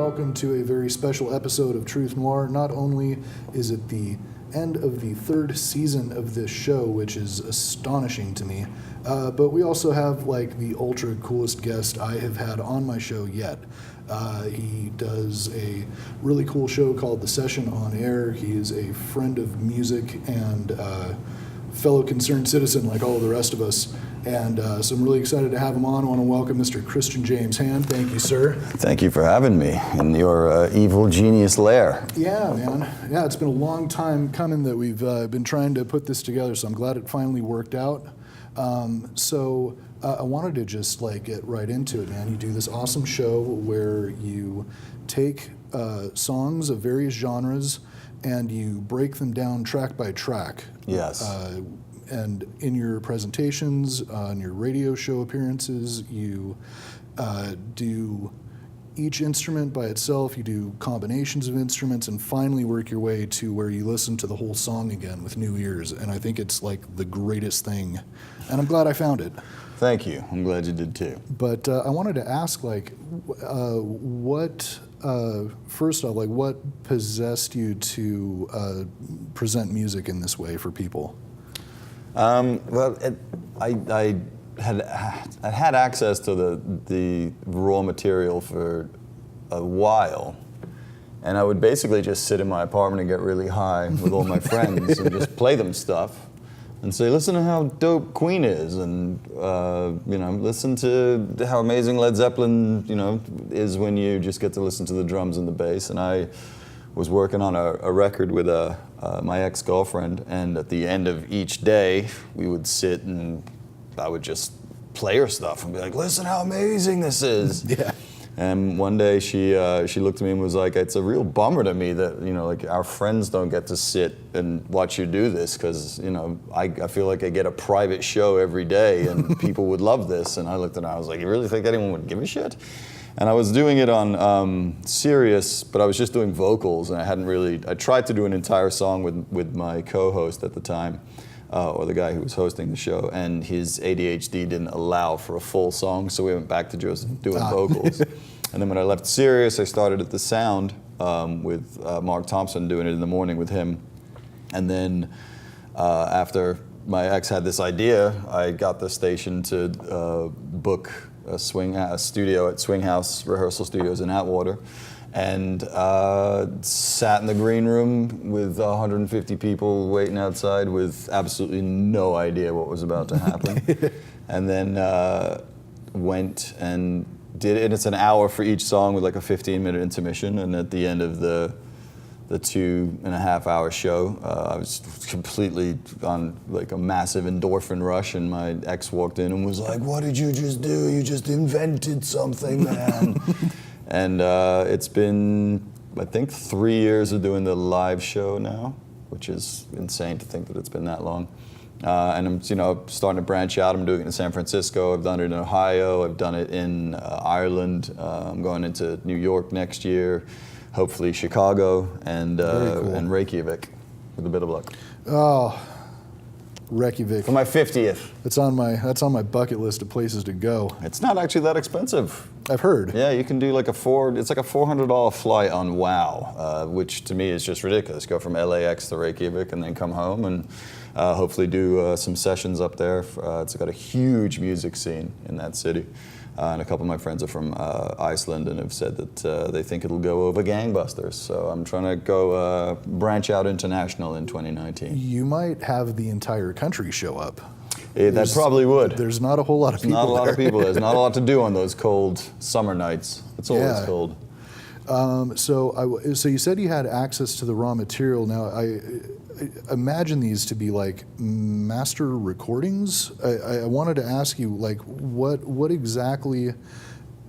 welcome to a very special episode of Truth Noir. Not only is it the end of the third season of this show, which is astonishing to me, but we also have like the ultra coolest guest I have had on my show yet. He does a really cool show called The Session on Air. He is a friend of music and fellow concerned citizen like all the rest of us. And so I'm really excited to have him on. I want to welcome Mr. Christian James Hand. Thank you, sir. Thank you for having me in your evil genius lair. Yeah, man. Yeah, it's been a long time coming that we've been trying to put this together, so I'm glad it finally worked out. I wanted to just like get right into it, man. You do this awesome show where you take songs of various genres and you break them down track by track. Yes. And in your presentations, on your radio show appearances, you do each instrument by itself, you do combinations of instruments, and finally work your way to where you listen to the whole song again with new ears. And I think it's like the greatest thing. And I'm glad I found it. Thank you. I'm glad you did too. But I wanted to ask, like, first off, like, what possessed you to present music in this way for people? I had access to the raw material for a while, and I would basically just sit in my apartment and get really high with all my friends and just play them stuff and say, listen to how dope Queen is, and listen to how amazing Led Zeppelin is when you just get to listen to the drums and the bass. And I was working on a record with my ex-girlfriend, and at the end of each day, we would sit and I would just play her stuff and be like, listen how amazing this is. Yeah. And one day she looked at me and was like, it's a real bummer to me that, like our friends don't get to sit and watch you do this, because, I feel like I get a private show every day and people would love this. And I looked at her and I was like, you really think anyone would give a shit? And I was doing it on Sirius, but I was just doing vocals, and I tried to do an entire song with my co-host at the time, or the guy who was hosting the show, and his ADHD didn't allow for a full song, so we went back to just doing vocals. And then when I left Sirius, I started at The Sound with Mark Thompson, doing it in the morning with him. And then after my ex had this idea, I got the station to book a studio at Swing House Rehearsal Studios in Atwater, and sat in the green room with 150 people waiting outside with absolutely no idea what was about to happen. And then went and did it. And it's an hour for each song with like a 15-minute intermission, and at the end of the 2.5-hour show, I was completely on like a massive endorphin rush, and my ex walked in and was like, what did you just do? You just invented something, man. And it's been, I think, 3 years of doing the live show now, which is insane to think that it's been that long. And I'm starting to branch out. I'm doing it in San Francisco. I've done it in Ohio. I've done it in Ireland. I'm going into New York next year. Hopefully Chicago and cool. And Reykjavik, with a bit of luck. Oh, Reykjavik. For my 50th. That's on my bucket list of places to go. It's not actually that expensive. I've heard. Yeah, you can do like it's like a $400 flight on WOW, which to me is just ridiculous. Go from LAX to Reykjavik and then come home and hopefully do some sessions up there. It's got a huge music scene in that city. And a couple of my friends are from Iceland and have said that they think it'll go over gangbusters. So I'm trying to go branch out international in 2019. You might have the entire country show up. That probably would. There's not a whole lot of people. Not a lot of people. There's not a lot to do on those cold summer nights. It's always cold. So you said you had access to the raw material. Now, I imagine these to be like master recordings. I wanted to ask you, like, what exactly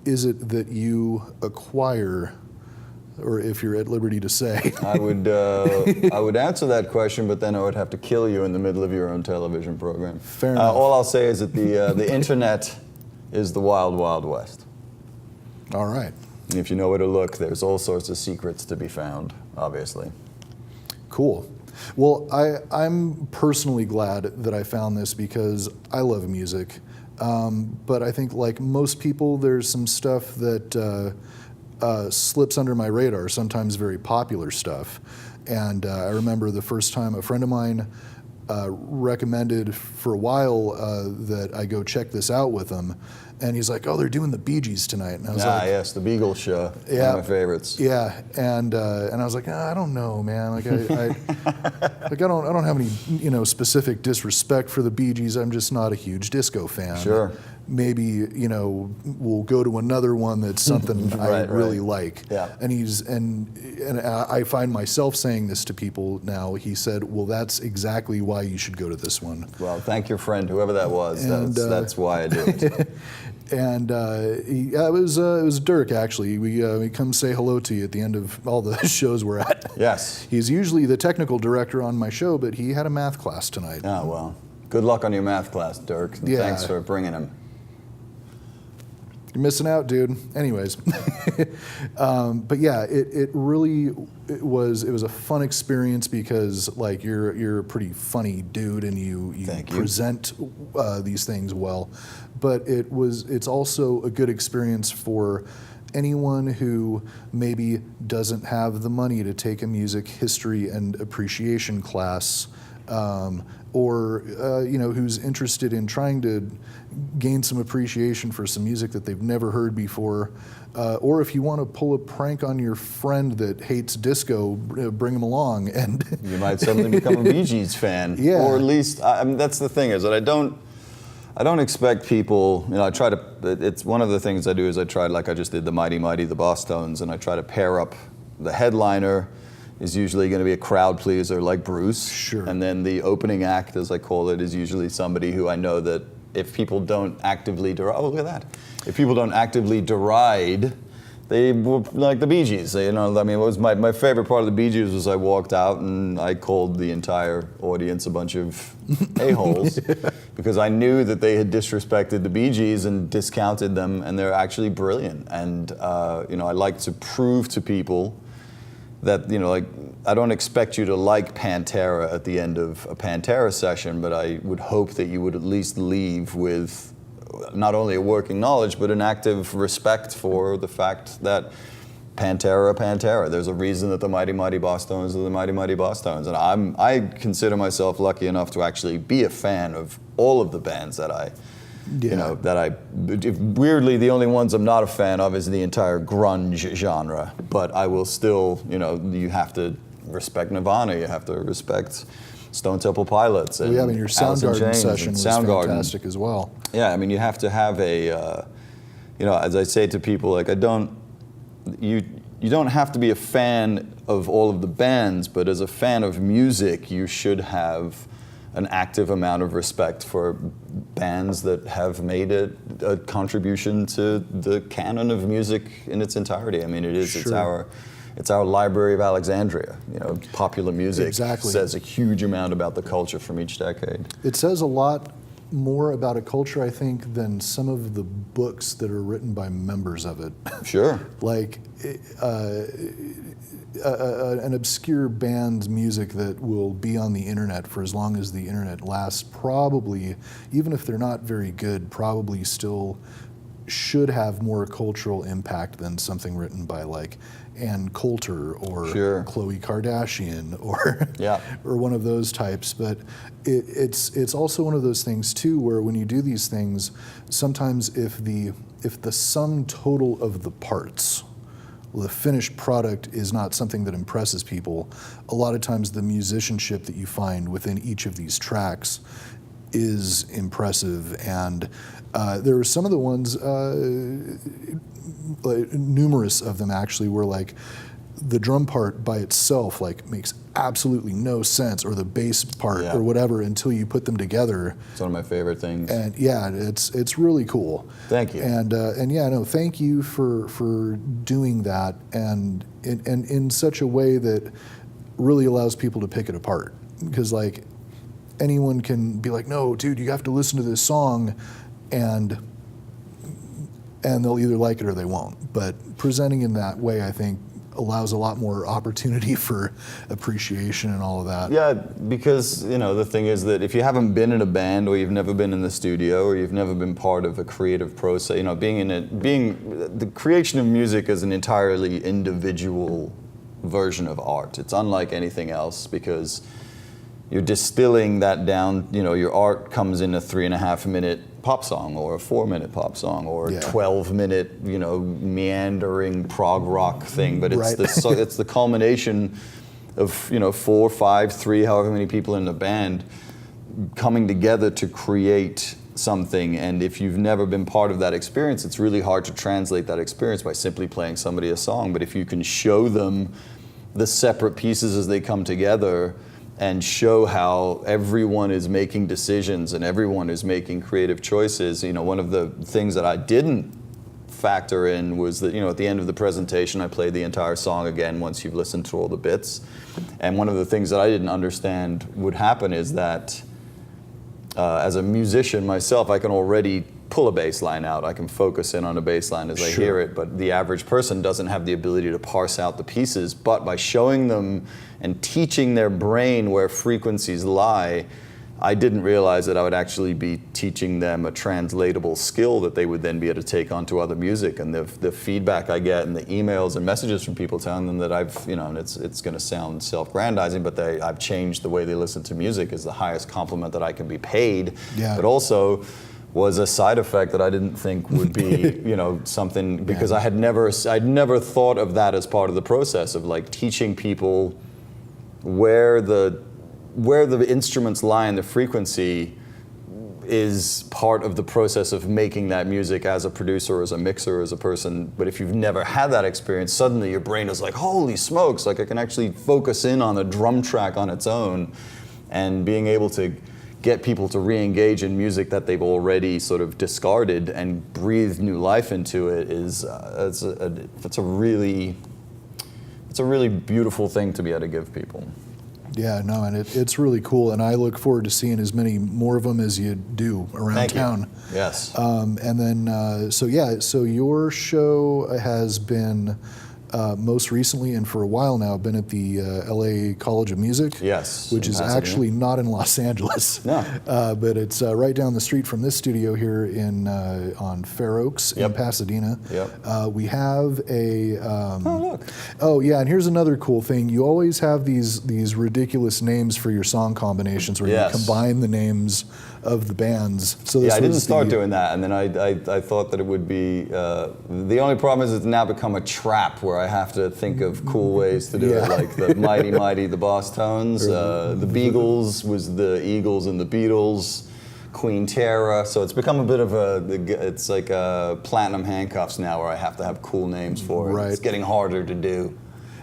is it that you acquire, or if you're at liberty to say? I would answer that question, but then I would have to kill you in the middle of your own television program. Fair enough. All I'll say is that the internet is the wild, wild west. All right. And if you know where to look, there's all sorts of secrets to be found, obviously. Cool. Well, I'm personally glad that I found this because I love music. But I think like most people, there's some stuff that slips under my radar, sometimes very popular stuff. And I remember the first time a friend of mine recommended for a while that I go check this out with him. And he's like, oh, they're doing the Bee Gees tonight. And I was like, yes, the Beagle Show, yeah, one of my favorites. Yeah, and I was like, I don't know, man. Like I don't have any specific disrespect for the Bee Gees. I'm just not a huge disco fan. Sure. Maybe we'll go to another one that's something I really like. Yeah. And I find myself saying this to people now. He said, well, that's exactly why you should go to this one. Well, thank your friend, whoever that was. And, that's why I do it. And it was Dirk, actually. We come say hello to you at the end of all the shows we're at. Yes. He's usually the technical director on my show, but he had a math class tonight. Oh, well. Good luck on your math class, Dirk. And yeah. Thanks for bringing him. You're missing out, dude. Anyways, but yeah, it was a fun experience because like you're a pretty funny dude and you present these things well, but it's also a good experience for anyone who maybe doesn't have the money to take a music history and appreciation class. Or who's interested in trying to gain some appreciation for some music that they've never heard before, or if you want to pull a prank on your friend that hates disco, bring him along, and you might suddenly become a Bee Gees fan. Yeah. Or at least, that's the thing is that I don't expect people. I try to. It's one of the things I do is I try, like I just did the Mighty Mighty, the Boss Tones, and I try to pair up the headliner. Is usually going to be a crowd pleaser like Bruce. Sure. And then the opening act, as I call it, is usually somebody who I know that if people don't actively deride, oh, look at that. If people don't actively deride, they were like the Bee Gees. What was my favorite part of the Bee Gees was I walked out and I called the entire audience a bunch of a-holes because I knew that they had disrespected the Bee Gees and discounted them, and they're actually brilliant. And I like to prove to people that, I don't expect you to like Pantera at the end of a Pantera session, but I would hope that you would at least leave with not only a working knowledge, but an active respect for the fact that Pantera. There's a reason that the Mighty Mighty Boss Tones are the Mighty Mighty Boss Tones. And I consider myself lucky enough to actually be a fan of all of the bands that weirdly, the only ones I'm not a fan of is the entire grunge genre. But I will still, you have to respect Nirvana, you have to respect Stone Temple Pilots. And your Soundgarden session was fantastic as well. Yeah, you have to have a, as I say to people, like you don't have to be a fan of all of the bands, but as a fan of music, you should have an active amount of respect for bands that have made a contribution to the canon of music in its entirety. It is. Sure. It's our Library of Alexandria. Popular music exactly. says a huge amount about the culture from each decade. It says a lot more about a culture, I think, than some of the books that are written by members of it. Sure. Like an obscure band's music that will be on the internet for as long as the internet lasts, probably, even if they're not very good, probably still should have more cultural impact than something written by like Ann Coulter or Sure. Khloe Kardashian or Yeah. or one of those types. But it's also one of those things too where when you do these things, sometimes if the sum total of the parts, the finished product is not something that impresses people, a lot of times the musicianship that you find within each of these tracks is impressive. And there were some of the ones, numerous of them actually, were like the drum part by itself like makes absolutely no sense, or the bass part or whatever, until you put them together. It's one of my favorite things. And yeah, it's really cool. Thank you. And yeah, no, thank you for doing that, and in such a way that really allows people to pick it apart. Because like anyone can be like, no, dude, you have to listen to this song, and they'll either like it or they won't. But presenting in that way, I think, allows a lot more opportunity for appreciation and all of that. Yeah, because the thing is that if you haven't been in a band, or you've never been in the studio, or you've never been part of a creative process, being the creation of music is an entirely individual version of art. It's unlike anything else because you're distilling that down. Your art comes in a 3.5-minute pop song, or a 4-minute pop song, or a 12-minute, meandering prog rock thing. But it's it's the culmination of 4, 5, 3, however many people in the band coming together to create something. And if you've never been part of that experience, it's really hard to translate that experience by simply playing somebody a song. But if you can show them the separate pieces as they come together, and show how everyone is making decisions and everyone is making creative choices. One of the things that I didn't factor in was that, at the end of the presentation, I played the entire song again once you've listened to all the bits. And one of the things that I didn't understand would happen is that as a musician myself, I can already pull a bass line out. I can focus in on a bass line as I hear it, but the average person doesn't have the ability to parse out the pieces. But by showing them and teaching their brain where frequencies lie, I didn't realize that I would actually be teaching them a translatable skill that they would then be able to take onto other music. And the feedback I get and the emails and messages from people telling them that I've, and it's going to sound self-grandizing, but I've changed the way they listen to music is the highest compliment that I can be paid. Yeah. But also was a side effect that I didn't think would be, something, because I'd never thought of that as part of the process of like teaching people where the instruments lie in the frequency is part of the process of making that music as a producer, as a mixer, as a person. But if you've never had that experience, suddenly your brain is like, holy smokes, like I can actually focus in on a drum track on its own, and being able to get people to re-engage in music that they've already sort of discarded and breathe new life into it is it's a really beautiful thing to be able to give people. Yeah, no, and it's really cool, and I look forward to seeing as many more of them as you do around town. Yes. And then, so your show has been most recently and for a while now been at the LA College of Music. Yes. Which is Pasadena. actually not in Los Angeles. No. But it's right down the street from this studio here on Fair Oaks in Pasadena. Yep. We have a. Look. Oh yeah, and here's another cool thing. You always have these ridiculous names for your song combinations where you combine the names of the bands. So this I didn't start doing that, and then I thought that it would be. The only problem is it's now become a trap where I have to think of cool ways to do it, like the Mighty Mighty, the Boss Tones, the Beagles was the Eagles and the Beatles, Queen Tara. So it's become a bit of it's like platinum handcuffs now, where I have to have cool names for it. Right. It's getting harder to do.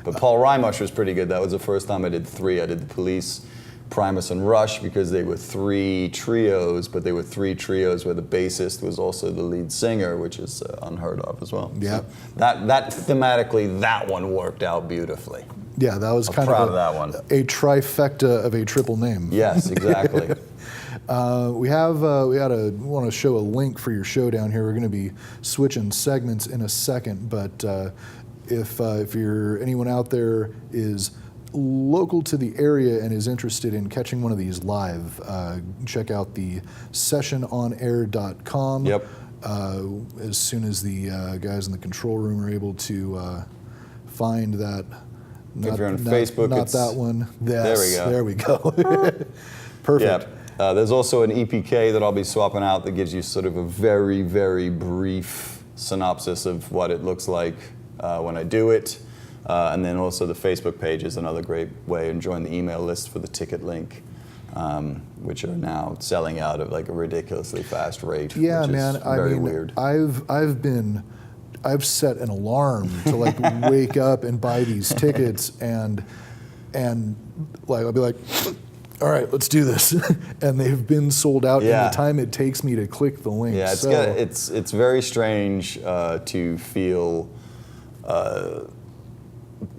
But Paul Rymush was pretty good. That was the first time I did 3. I did the Police, Primus, and Rush, because they were 3 trios, but they were 3 trios where the bassist was also the lead singer, which is unheard of as well. Yeah. So that thematically, that one worked out beautifully. Yeah, that was kind of that one. A trifecta of a triple name. Yes, exactly. We want to show a link for your show down here. We're going to be switching segments in a second, but if anyone out there is local to the area and is interested in catching one of these live, check out the sessiononair.com. Yep. As soon as the guys in the control room are able to find that. If you're on Facebook, not that one. Yes, there we go. Perfect. Yep. There's also an EPK that I'll be swapping out that gives you sort of a very, very brief synopsis of what it looks like when I do it. And then also the Facebook page is another great way, and join the email list for the ticket link, which are now selling out at like a ridiculously fast rate. Yeah, which man. Is very weird. I've set an alarm to like wake up and buy these tickets, and like I'll be like, all right, let's do this, and they've been sold out in the time it takes me to click the link. Yeah, it's very strange to feel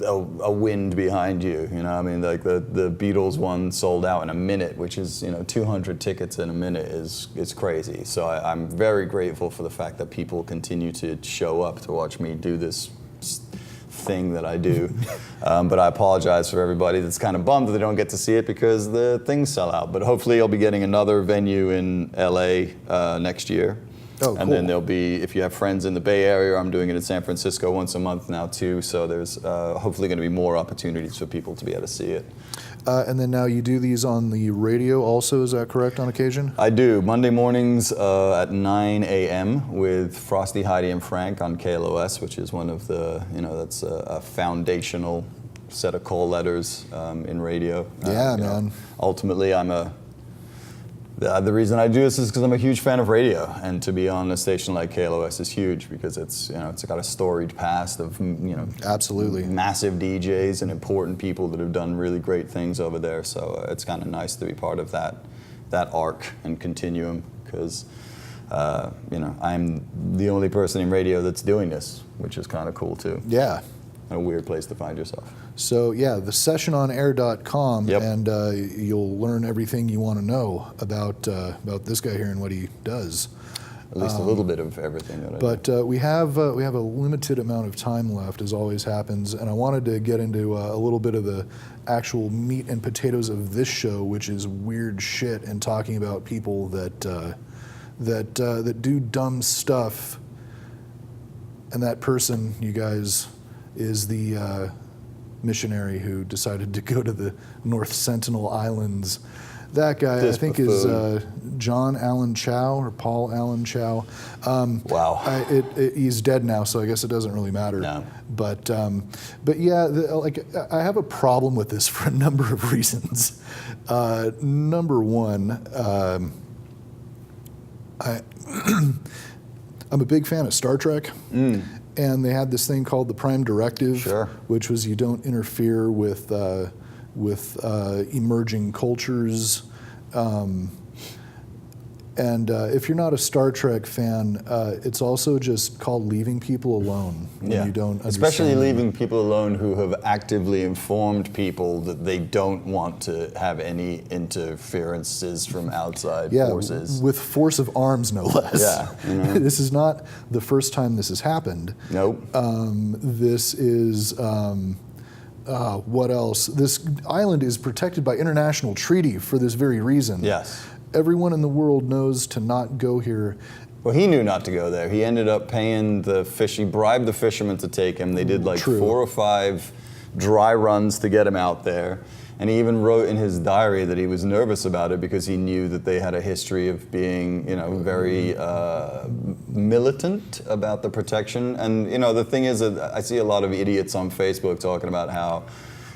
a wind behind you. I mean, like the Beatles one sold out in a minute, which is 200 tickets in a minute is crazy. So I'm very grateful for the fact that people continue to show up to watch me do this thing that I do. But I apologize for everybody that's kind of bummed that they don't get to see it because the things sell out. But hopefully I'll be getting another venue in LA next year. Oh, and cool. then there'll be, if you have friends in the Bay Area, I'm doing it in San Francisco once a month now too. So there's hopefully going to be more opportunities for people to be able to see it. And then now you do these on the radio also, is that correct, on occasion? I do. Monday mornings at 9 a.m. with Frosty, Heidi and Frank on KLOS, which is one of the, that's a foundational set of call letters in radio. Yeah, man. Ultimately, the reason I do this is because I'm a huge fan of radio, and to be on a station like KLOS is huge because it's got a storied past of absolutely massive DJs and important people that have done really great things over there. So it's kind of nice to be part of that arc and continuum because I'm the only person in radio that's doing this, which is kind of cool too. Yeah. A weird place to find yourself. So yeah, thesessiononair.com, Yep. and you'll learn everything you want to know about this guy here and what he does. At least a little bit of everything that I do. But we have a limited amount of time left, as always happens, and I wanted to get into a little bit of the actual meat and potatoes of this show, which is weird shit and talking about people that do dumb stuff, and that person, you guys, is the missionary who decided to go to the North Sentinel Islands. That guy, I think, is John Allen Chau or Paul Allen Chau. Wow. He's dead now, so I guess it doesn't really matter. No. But yeah, I have a problem with this for a number of reasons. Number one, I'm a big fan of Star Trek. And they had this thing called the Prime Directive, Sure. which was you don't interfere with emerging cultures. And if you're not a Star Trek fan, it's also just called leaving people alone when you don't understand. Especially leaving people alone who have actively informed people that they don't want to have any interferences from outside forces. With force of arms, no less. Yeah. This is not the first time this has happened. Nope. This is... what else? This island is protected by international treaty for this very reason. Yes. Everyone in the world knows to not go here. Well, he knew not to go there. He ended up paying he bribed the fishermen to take him. They did like 4 or 5 dry runs to get him out there. And he even wrote in his diary that he was nervous about it because he knew that they had a history of being, very militant about the protection. And, the thing is that I see a lot of idiots on Facebook talking about how,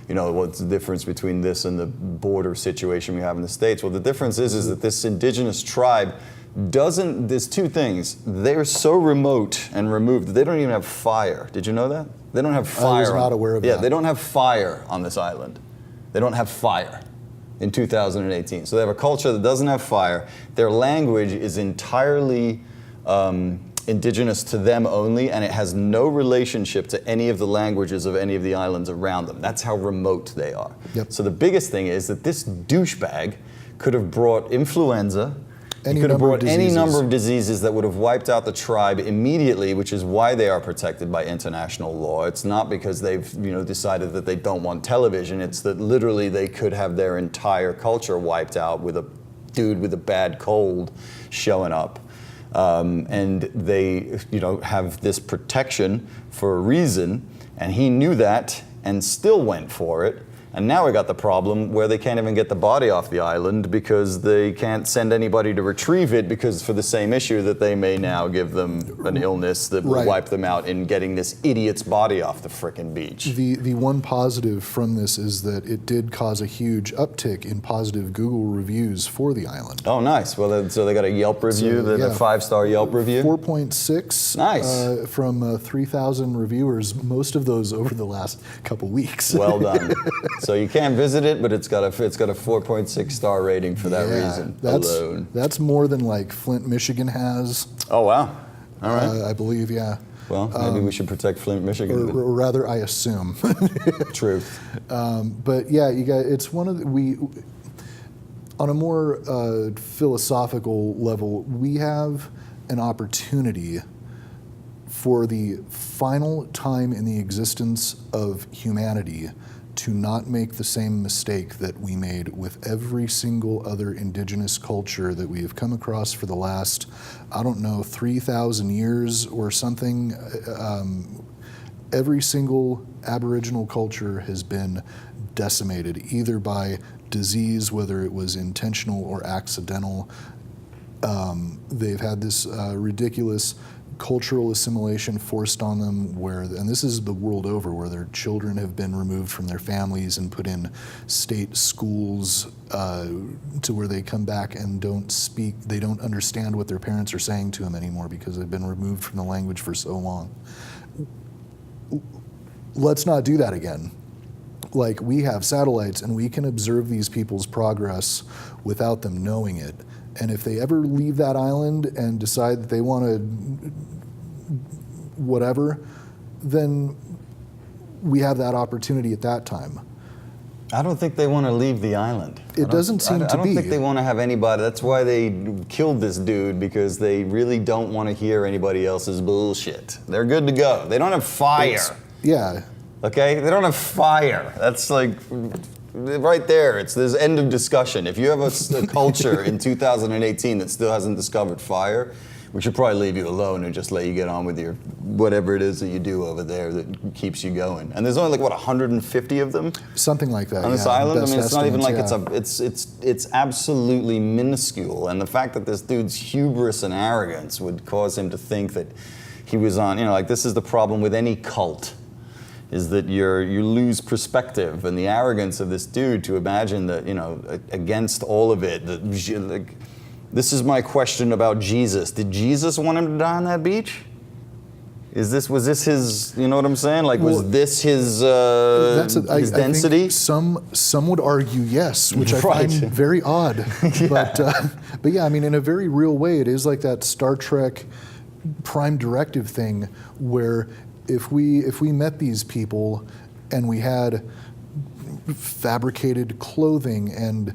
what's the difference between this and the border situation we have in the States? Well, the difference is that this indigenous tribe there's 2 things. They're so remote and removed that they don't even have fire. Did you know that? They don't have fire. I was not aware of that. Yeah, they don't have fire on this island. They don't have fire in 2018. So they have a culture that doesn't have fire. Their language is entirely indigenous to them only, and it has no relationship to any of the languages of any of the islands around them. That's how remote they are. Yep. So the biggest thing is that this douchebag could have brought influenza. He could have brought any number of diseases that would have wiped out the tribe immediately, which is why they are protected by international law. It's not because they've decided that they don't want television. It's that literally they could have their entire culture wiped out with a dude with a bad cold showing up. And they have this protection for a reason, and he knew that and still went for it. And now we got the problem where they can't even get the body off the island because they can't send anybody to retrieve it because for the same issue that they may now give them an illness that will wipe them out in getting this idiot's body off the frickin' beach. The one positive from this is that it did cause a huge uptick in positive Google reviews for the island. Oh, nice. Well, so they got a Yelp review, a 5-star Yelp review? 4.6. Nice. From 3,000 reviewers, most of those over the last couple weeks. Well done. So you can't visit it, but it's got a 4.6 star rating for that reason alone. That's more than like Flint, Michigan has. Oh, wow. All right. I believe, yeah. Well, maybe we should protect Flint, Michigan. Or rather, I assume. Truth. But yeah, you guys, it's one of on a more philosophical level, we have an opportunity for the final time in the existence of humanity to not make the same mistake that we made with every single other indigenous culture that we have come across for the last, 3,000 years or something. Every single Aboriginal culture has been decimated, either by disease, whether it was intentional or accidental. They've had this ridiculous cultural assimilation forced on them and this is the world over, where their children have been removed from their families and put in state schools to where they come back and they don't understand what their parents are saying to them anymore because they've been removed from the language for so long. Let's not do that again. Like, we have satellites and we can observe these people's progress without them knowing it. And if they ever leave that island and decide that they want to whatever, then we have that opportunity at that time. I don't think they want to leave the island. It doesn't seem to be. I don't think they want to have anybody. That's why they killed this dude, because they really don't want to hear anybody else's bullshit. They're good to go. They don't have fire. Yeah. Okay? They don't have fire. That's like right there. There's end of discussion. If you have a culture in 2018 that still hasn't discovered fire, we should probably leave you alone and just let you get on with your whatever it is that you do over there that keeps you going. And there's only 150 of them? Something like that. On this island? I mean, it's not even like it's absolutely minuscule. And the fact that this dude's hubris and arrogance would cause him to think that he was on, this is the problem with any cult, is that you lose perspective, and the arrogance of this dude to imagine that, against all of it, this is my question about Jesus. Did Jesus want him to die on that beach? Was this his, you know what I'm saying? Was this his density? I think some would argue yes, which I Right. find very odd. Yeah. But yeah, I mean, in a very real way, it is like that Star Trek Prime Directive thing, where if we met these people and we had fabricated clothing and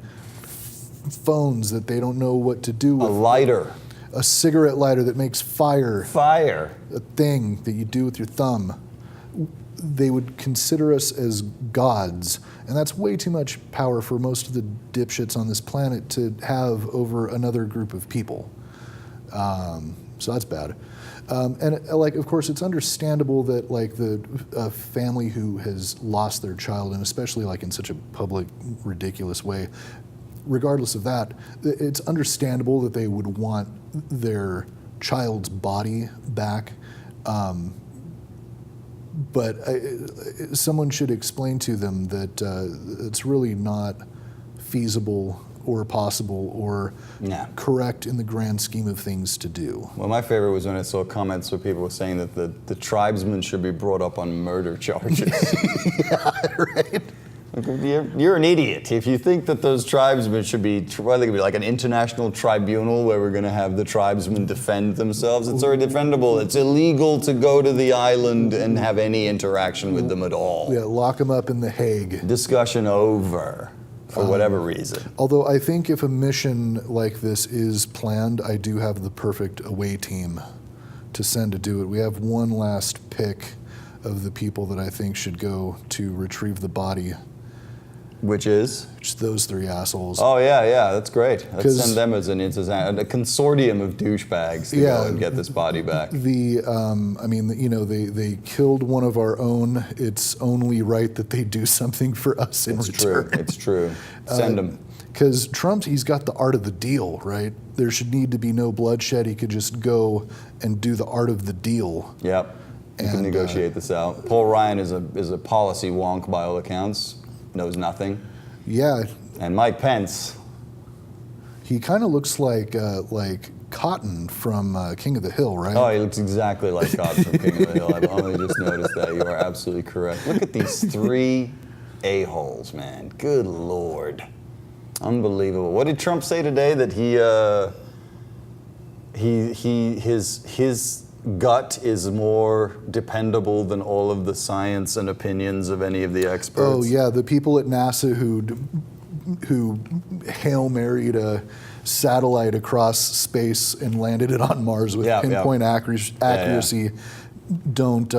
phones that they don't know what to do with, A lighter. a cigarette lighter that makes fire, a thing that you do with your thumb, they would consider us as gods. And that's way too much power for most of the dipshits on this planet to have over another group of people. So that's bad. And of course, it's understandable that the family who has lost their child, and especially in such a public, ridiculous way, regardless of that, it's understandable that they would want their child's body back. But someone should explain to them that it's really not feasible or possible or correct in the grand scheme of things to do. Well, my favorite was when I saw comments where people were saying that the tribesmen should be brought up on murder charges. Yeah, right. You're an idiot if you think that those tribesmen should be, well, they could be like an international tribunal where we're going to have the tribesmen defend themselves. It's already defendable. It's illegal to go to the island and have any interaction with them at all. Yeah, lock them up in The Hague. Discussion over. For whatever reason. Although I think if a mission like this is planned, I do have the perfect away team to send to do it. We have one last pick of the people that I think should go to retrieve the body. Which is? Just those three assholes. Oh, yeah, that's great. Let's send them as a consortium of douchebags to go and get this body back. They killed one of our own. It's only right that they do something for us in return. It's true. Send them. Because Trump, he's got the art of the deal, right? There should need to be no bloodshed. He could just go and do the art of the deal. Yep. You can negotiate this out. Paul Ryan is a policy wonk by all accounts. Knows nothing. Yeah. And Mike Pence. He kind of looks like Cotton from King of the Hill, right? Oh, he looks exactly like Cotton from King of the Hill. I've only just noticed that. You are absolutely correct. Look at these three a-holes, man. Good Lord. Unbelievable. What did Trump say today? That his gut is more dependable than all of the science and opinions of any of the experts. Oh yeah, the people at NASA who Hail Married a satellite across space and landed it on Mars with pinpoint accuracy don't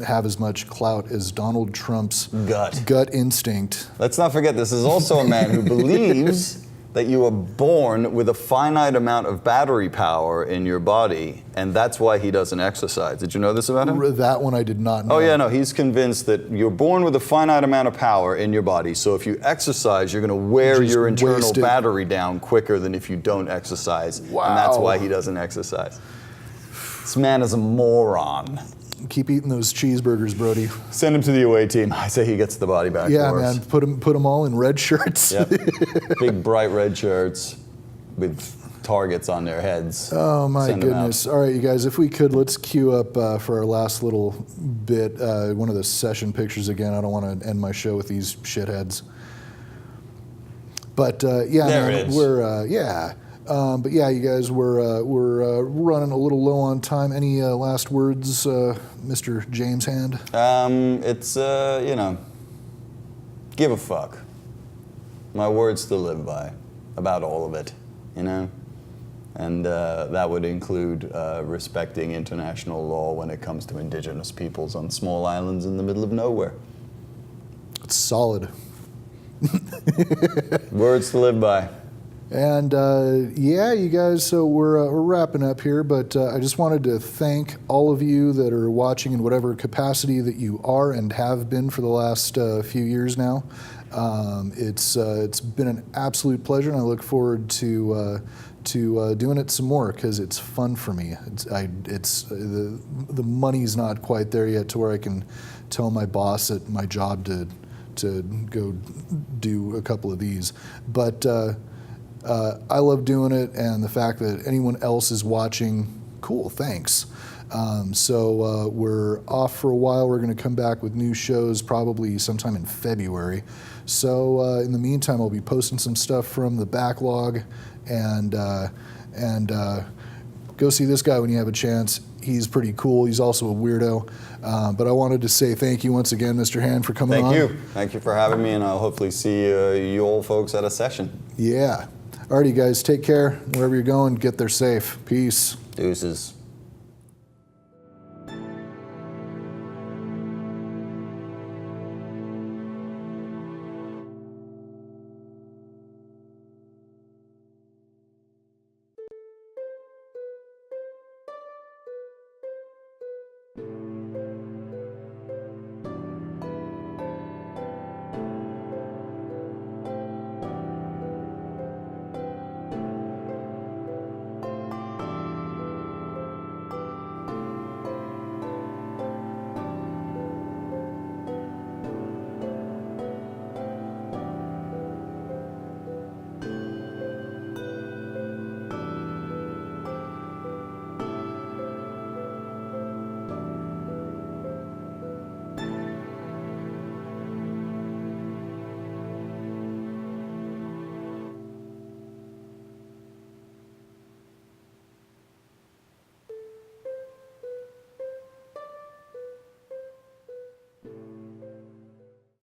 have as much clout as Donald Trump's gut instinct. Let's not forget, this is also a man who believes that you are born with a finite amount of battery power in your body, and that's why he doesn't exercise. Did you know this about him? That one I did not know. Oh yeah, no, he's convinced that you're born with a finite amount of power in your body, so if you exercise, you're going to wear your internal battery down quicker than if you don't exercise. Wow. And that's why he doesn't exercise. This man is a moron. Keep eating those cheeseburgers, Brody. Send him to the away team. I say he gets the body back. Yeah, for us. man. Put them all in red shirts. Yep. Big bright red shirts with targets on their heads. Oh my goodness! All right, you guys. If we could, let's queue up for our last little bit. One of the session pictures again. I don't want to end my show with these shitheads. But yeah, there man, it is. we're yeah. But yeah, you guys, we're running a little low on time. Any last words, Mr. James Hand? It's you know, give a fuck. My words to live by, about all of it, you know, and that would include respecting international law when it comes to indigenous peoples on small islands in the middle of nowhere. It's solid. Words to live by. And yeah, you guys, so we're wrapping up here, but I just wanted to thank all of you that are watching in whatever capacity that you are and have been for the last few years now. It's been an absolute pleasure, and I look forward to doing it some more because it's fun for me. The money's not quite there yet to where I can tell my boss at my job to go do a couple of these, but. I love doing it, and the fact that anyone else is watching, cool, thanks. So we're off for a while. We're going to come back with new shows probably sometime in February. So in the meantime, I'll be posting some stuff from the backlog, and go see this guy when you have a chance. He's pretty cool. He's also a weirdo. But I wanted to say thank you once again, Mr. Hand, for coming on. Thank you. Thank you for having me, and I'll hopefully see you old folks at a session. Yeah. Alrighty, guys, take care. Wherever you're going, get there safe. Peace. Deuces.